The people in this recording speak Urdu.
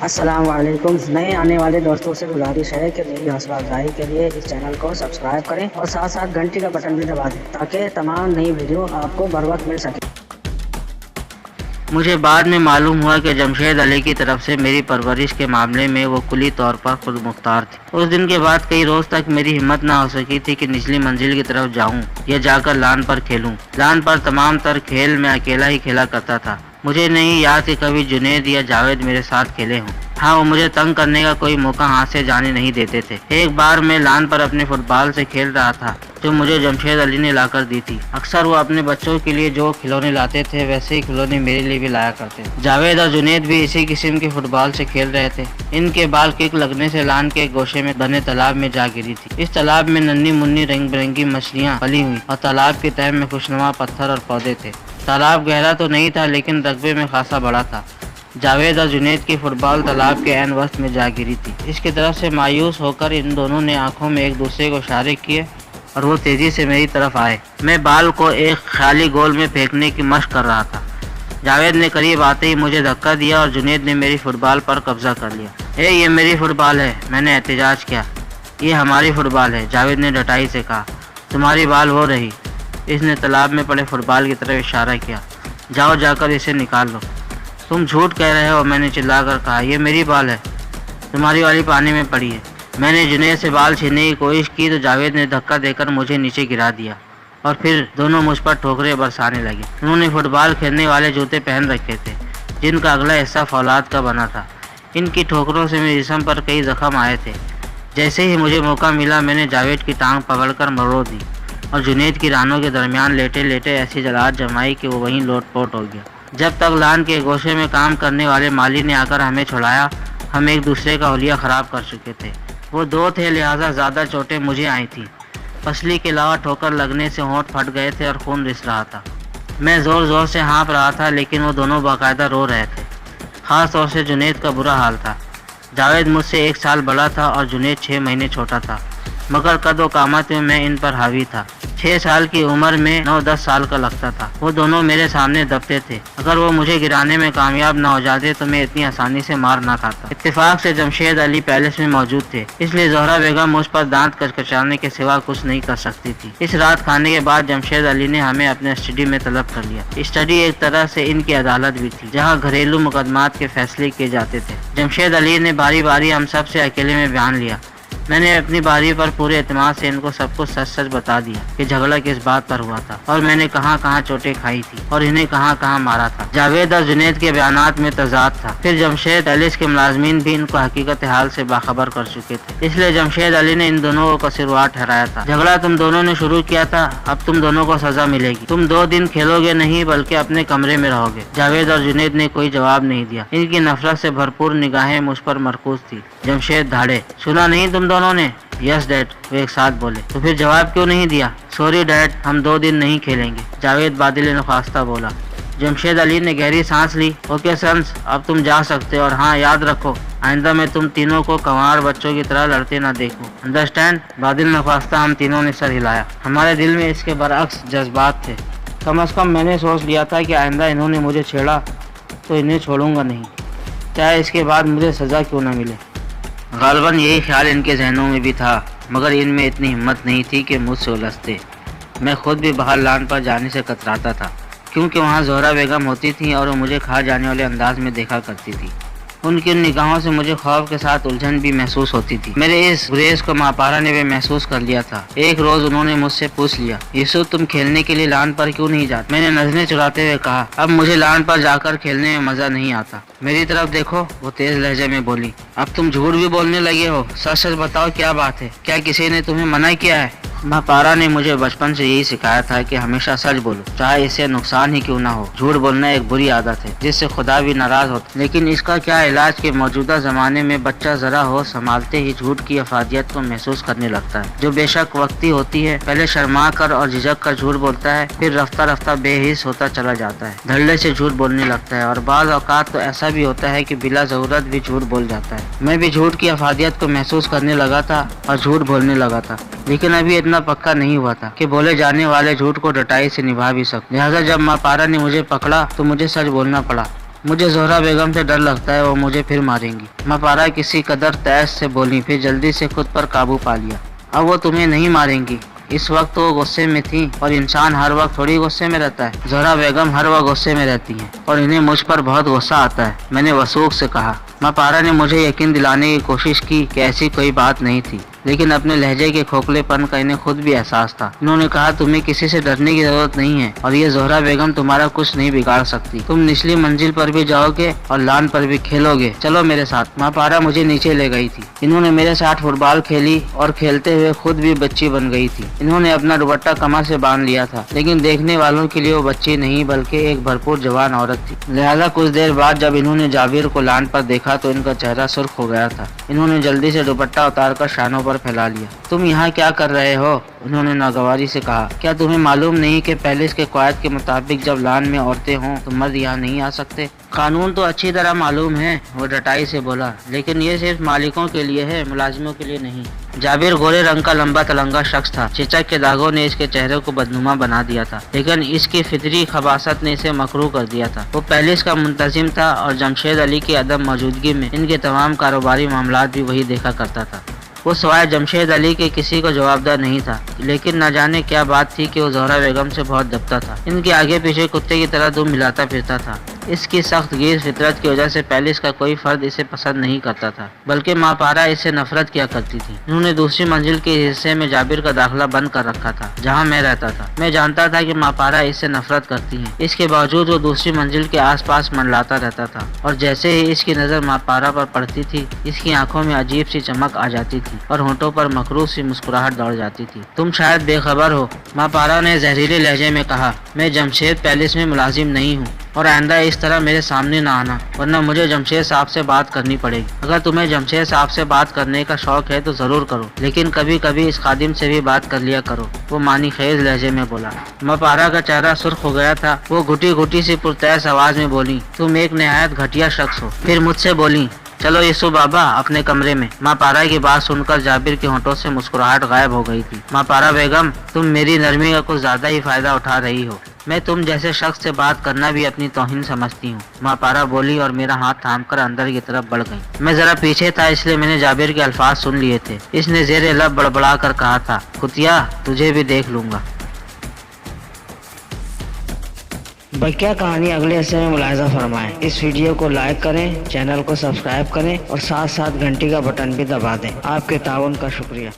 السلام علیکم. نئے آنے والے دوستوں سے گزارش ہے کہ میری حوصلہ افزائی کے لیے اس چینل کو سبسکرائب کریں اور ساتھ ساتھ گھنٹی کا بٹن بھی دبا دیں تاکہ تمام نئی ویڈیو آپ کو بر وقت مل سکے. مجھے بعد میں معلوم ہوا کہ جمشید علی کی طرف سے میری پرورش کے معاملے میں وہ کلی طور پر خود مختار تھی. اس دن کے بعد کئی روز تک میری ہمت نہ ہو سکی تھی کہ نچلی منزل کی طرف جاؤں یا جا کر لان پر کھیلوں. لان پر تمام تر کھیل میں اکیلا ہی کھیلا کرتا تھا. مجھے نہیں یاد کہ کبھی جنید یا جاوید میرے ساتھ کھیلے ہوں. ہاں، وہ مجھے تنگ کرنے کا کوئی موقع ہاتھ سے جانے نہیں دیتے تھے. ایک بار میں لان پر اپنے فٹ بال سے کھیل رہا تھا جو مجھے جمشید علی نے لا کر دی تھی. اکثر وہ اپنے بچوں کے لیے جو کھلونے لاتے تھے ویسے ہی کھلونے میرے لیے بھی لایا کرتے تھے. جاوید اور جنید بھی اسی قسم کے فٹ بال سے کھیل رہے تھے. ان کے بال کک لگنے سے لان کے گوشے میں بنے تالاب میں جا گری تھی. اس تالاب میں ننھی منی رنگ برنگی مچھلیاں پلی ہوئی اور تالاب کے تہہ میں خوشنما پتھر اور پودے تھے. تالاب گہرا تو نہیں تھا لیکن رقبے میں خاصا بڑا تھا. جاوید اور جنید کی فٹ بال تالاب کے عین وسط میں جا گری تھی. اس کی طرف سے مایوس ہو کر ان دونوں نے آنکھوں میں ایک دوسرے کو اشارے کیے اور وہ تیزی سے میری طرف آئے. میں بال کو ایک خالی گول میں پھینکنے کی مشق کر رہا تھا. جاوید نے قریب آتے ہی مجھے دھکا دیا اور جنید نے میری فٹ بال پر قبضہ کر لیا. یہ میری فٹ بال ہے، میں نے احتجاج کیا. یہ ہماری فٹ بال ہے، جاوید نے ڈٹائی سے کہا. تمہاری بال وہ رہی. اس نے تالاب میں پڑے فٹ بال کی طرف اشارہ کیا. جاؤ جا کر اسے نکال لو. تم جھوٹ کہہ رہے ہو، میں نے چلا کر کہا. یہ میری بال ہے، تمہاری والی پانی میں پڑی ہے. میں نے جنید سے بال چھیننے کی کوشش کی تو جاوید نے دھکا دے کر مجھے نیچے گرا دیا اور پھر دونوں مجھ پر ٹھوکریں برسانے لگے. انہوں نے فٹ بال کھیلنے والے جوتے پہن رکھے تھے جن کا اگلا حصہ فولاد کا بنا تھا. ان کی ٹھوکروں سے میرے جسم پر کئی زخم آئے تھے. جیسے ہی مجھے موقع ملا میں نے جاوید کی ٹانگ پکڑ کر مروڑ دی اور جنید کی رانوں کے درمیان لیٹے لیٹے ایسی جلات جمائی کہ وہ وہیں لوٹ پوٹ ہو گیا. جب تک لان کے گوشے میں کام کرنے والے مالی نے آ کر ہمیں چھڑایا ہم ایک دوسرے کا حلیہ خراب کر چکے تھے. وہ دو تھے لہٰذا زیادہ چوٹیں مجھے آئی تھیں. پسلی کے علاوہ ٹھوکر لگنے سے ہونٹ پھٹ گئے تھے اور خون رس رہا تھا. میں زور زور سے ہانپ رہا تھا لیکن وہ دونوں باقاعدہ رو رہے تھے. خاص طور سے جنید کا برا حال تھا. جاوید مجھ سے 1 سال بڑا تھا اور جنید 6 مہینے چھوٹا تھا مگر قد و قامت میں ان پر حاوی تھا. 6 سال کی عمر میں 9-10 سال کا لگتا تھا. وہ دونوں میرے سامنے دبتے تھے. اگر وہ مجھے گرانے میں کامیاب نہ ہو جاتے تو میں اتنی آسانی سے مار نہ کھاتا. اتفاق سے جمشید علی پیلس میں موجود تھے اس لیے زہرا بیگم مجھ پر دانت کچکچانے کے سوا کچھ نہیں کر سکتی تھی. اس رات کھانے کے بعد جمشید علی نے ہمیں اپنے اسٹڈی میں طلب کر لیا. اسٹڈی ایک طرح سے ان کی عدالت بھی تھی جہاں گھریلو مقدمات کے فیصلے کیے جاتے تھے. جمشید علی نے باری باری ہم سب سے اکیلے میں بیان لیا. میں نے اپنی باری پر پورے اعتماد سے ان کو سب کچھ سچ سچ بتا دیا کہ جھگڑا کس بات پر ہوا تھا اور میں نے کہاں کہاں چوٹیں کھائی تھی اور انہیں کہاں کہاں مارا تھا. جاوید اور جنید کے بیانات میں تضاد تھا. پھر جمشید پیلس کے ملازمین بھی ان کو حقیقت حال سے باخبر کر چکے تھے اس لیے جمشید علی نے ان دونوں کو قصوروار ٹھہرایا تھا. جھگڑا تم دونوں نے شروع کیا تھا، اب تم دونوں کو سزا ملے گی. تم 2 دن کھیلو گے نہیں بلکہ اپنے کمرے میں رہو گے. جاوید اور جنید نے کوئی جواب نہیں دیا. ان کی نفرت سے بھرپور نگاہیں مجھ پر مرکوز تھی. جمشید دھاڑے. سنا نہیں تم دونوں نے؟ یس ڈیڈ، وہ ایک ساتھ بولے. تو پھر جواب کیوں نہیں دیا؟ سوری ڈیڈ، ہم 2 دن نہیں کھیلیں گے، جاوید بادل نخواستہ بولا. جمشید علی نے گہری سانس لی. اوکے سنس، اب تم جا سکتے اور ہاں یاد رکھو آئندہ میں تم تینوں کو کنوار بچوں کی طرح لڑتے نہ دیکھوں. انڈرسٹینڈ؟ بادل نخواستہ ہم تینوں نے سر ہلایا. ہمارے دل میں اس کے برعکس جذبات تھے. کم از کم میں نے سوچ لیا تھا کہ آئندہ انہوں نے مجھے چھیڑا تو انہیں چھوڑوں گا نہیں، چاہے اس کے بعد مجھے سزا کیوں نہ ملے. غالباً یہی خیال ان کے ذہنوں میں بھی تھا مگر ان میں اتنی ہمت نہیں تھی کہ مجھ سے الجھتے. میں خود بھی باہر لان پر جانے سے کتراتا تھا کیونکہ وہاں زہرا بیگم ہوتی تھیں اور وہ مجھے کھا جانے والے انداز میں دیکھا کرتی تھی. ان کی نگاہوں سے مجھے خوف کے ساتھ الجھن بھی محسوس ہوتی تھی. میرے اس گریز کو ماں پارا نے بھی محسوس کر لیا تھا. ایک روز انہوں نے مجھ سے پوچھ لیا، یوسف تم کھیلنے کے لیے لان پر کیوں نہیں جاتے؟ میں نے نظریں چراتے ہوئے کہا، اب مجھے لان پر جا کر کھیلنے میں مزہ نہیں آتا. میری طرف دیکھو، وہ تیز لہجے میں بولی. اب تم جھوٹ بھی بولنے لگے ہو، سچ سچ بتاؤ کیا بات ہے؟ کیا کسی نے تمہیں منع کیا ہے؟ ماں پارا نے مجھے بچپن سے یہی سکھایا تھا کہ ہمیشہ سچ بولو چاہے اس سے نقصان ہی کیوں نہ ہو. جھوٹ بولنا ایک بری عادت ہے جس سے خدا بھی ناراض ہوتا، لیکن اس کا کیا علاج کہ موجودہ زمانے میں بچہ ذرا ہو سنبھالتے ہی جھوٹ کی افادیت کو محسوس کرنے لگتا ہے جو بے شک وقتی ہوتی ہے. پہلے شرما کر اور جھجک کر جھوٹ بولتا ہے، پھر رفتہ رفتہ بے حس ہوتا چلا جاتا ہے، دھڑلے سے جھوٹ بولنے لگتا ہے اور بعض اوقات تو ایسا بھی ہوتا ہے کہ بلا ضرورت بھی جھوٹ بول جاتا ہے. میں بھی جھوٹ کی افادیت کو محسوس کرنے لگا تھا اور جھوٹ بولنے لگا تھا لیکن ابھی اتنا پکا نہیں ہوا تھا کہ بولے جانے والے جھوٹ کو ڈٹائی سے نبھا بھی سکوں. لہٰذا جب ماں پارا نے مجھے پکڑا تو مجھے سچ بولنا پڑا. مجھے زہرا بیگم سے ڈر لگتا ہے، وہ مجھے پھر ماریں گی۔ ماپارا کسی قدر تیز سے بولی، پھر جلدی سے خود پر قابو پا لیا۔ اب وہ تمہیں نہیں ماریں گی۔ اس وقت وہ غصے میں تھی، اور انسان ہر وقت تھوڑی غصے میں رہتا ہے۔ زہرا بیگم ہر وقت غصے میں رہتی ہیں اور انہیں مجھ پر بہت غصہ آتا ہے، میں نے وثوق سے کہا۔ ماپارا نے مجھے یقین دلانے کی کوشش کی کہ ایسی کوئی بات نہیں تھی، لیکن اپنے لہجے کے کھوکھلے پن کا انہیں خود بھی احساس تھا۔ انہوں نے کہا تمہیں کسی سے ڈرنے کی ضرورت نہیں ہے، اور یہ زہرا بیگم تمہارا کچھ نہیں بگاڑ سکتی۔ تم نچلی منزل پر بھی جاؤ گے اور لان پر بھی کھیلو گے، چلو میرے ساتھ۔ ماپارا مجھے نیچے لے گئی تھی۔ انہوں نے میرے ساتھ فٹ بال کھیلی اور کھیلتے ہوئے خود بھی بچی بن گئی تھی۔ انہوں نے اپنا دوپٹہ کمر سے باندھ لیا تھا، لیکن دیکھنے والوں کے لیے وہ بچی نہیں بلکہ ایک بھرپور جوان عورت تھی۔ لہذا کچھ دیر بعد جب انہوں نے جابر کو لان پر دیکھا تو ان کا چہرہ سرخ ہو گیا تھا۔ انہوں نے جلدی سے دوپٹہ اتار کر شانوں پر پھیلا لیا۔ تم یہاں کیا کر رہے ہو؟ انہوں نے ناگواری سے کہا۔ کیا تمہیں معلوم نہیں کہ پیلس کے قواعد کے مطابق جب لان میں عورتیں ہوں تو مرد یہاں نہیں آ سکتے؟ قانون تو اچھی طرح معلوم ہے، وہ ڈٹائی سے بولا، لیکن یہ صرف مالکوں کے لیے ہے، ملازموں کے لیے نہیں۔ جابر گورے رنگ کا لمبا تلنگا شخص تھا۔ چچک کے داغوں نے اس کے چہرے کو بدنما بنا دیا تھا، لیکن اس کی فطری خباثت نے اسے مکروہ کر دیا تھا۔ وہ پیلس کا منتظم تھا اور جمشید علی کی عدم موجودگی میں ان کے تمام کاروباری معاملات بھی وہی دیکھا کرتا تھا۔ وہ سوائے جمشید علی کے کسی کو جوابدہ نہیں تھا، لیکن نہ جانے کیا بات تھی کہ وہ زہرا بیگم سے بہت دبتا تھا۔ ان کے آگے پیچھے کتے کی طرح دم ہلاتا پھرتا تھا۔ اس کی سخت گیر فطرت کی وجہ سے پیلس کا کوئی فرد اسے پسند نہیں کرتا تھا، بلکہ ماپارا اس سے نفرت کیا کرتی تھی۔ انہوں نے دوسری منزل کے حصے میں جابر کا داخلہ بند کر رکھا تھا، جہاں میں رہتا تھا۔ میں جانتا تھا کہ ماپارا اس سے نفرت کرتی ہے، اس کے باوجود وہ دوسری منزل کے آس پاس منڈلاتا رہتا تھا، اور جیسے ہی اس کی نظر ماپارا پر پڑتی تھی، اس کی آنکھوں میں عجیب سی چمک آ جاتی تھی اور ہونٹوں پر مکروہ سی مسکراہٹ دوڑ جاتی تھی۔ تم شاید بے خبر ہو، ماپارا نے زہریلے لہجے میں کہا، میں جمشید پیلس میں ملازم نہیں ہوں، اور آئندہ اس طرح میرے سامنے نہ آنا، ورنہ مجھے جمشید صاحب سے بات کرنی پڑے گی۔ اگر تمہیں جمشید صاحب سے بات کرنے کا شوق ہے تو ضرور کرو، لیکن کبھی کبھی اس خادم سے بھی بات کر لیا کرو، وہ معنی خیز لہجے میں بولا۔ ماپارا کا چہرہ سرخ ہو گیا تھا۔ وہ گھٹی گھٹی سی پرتیز آواز میں بولی، تم ایک نہایت گھٹیا شخص ہو۔ پھر مجھ سے بولی، چلو یسو بابا اپنے کمرے میں۔ ماپارا کی بات سن کر جابر کے ہونٹوں سے مسکراہٹ غائب ہو گئی تھی۔ ماپارا بیگم، تم میری نرمی کا کچھ زیادہ ہی فائدہ اٹھا رہی ہو۔ میں تم جیسے شخص سے بات کرنا بھی اپنی توہین سمجھتی ہوں، ماپارا بولی اور میرا ہاتھ تھام کر اندر کی طرف بڑھ گئی۔ میں ذرا پیچھے تھا، اس لیے میں نے جابر کے الفاظ سن لیے تھے۔ اس نے زیر لب بڑبڑا کر کہا تھا، کتیا تجھے بھی دیکھ لوں گا۔ بقیہ کہانی اگلے حصے میں ملاحظہ فرمائیں۔ اس ویڈیو کو لائک کریں، چینل کو سبسکرائب کریں اور ساتھ ساتھ گھنٹی کا بٹن بھی دبا دیں۔ آپ کے تعاون کا شکریہ۔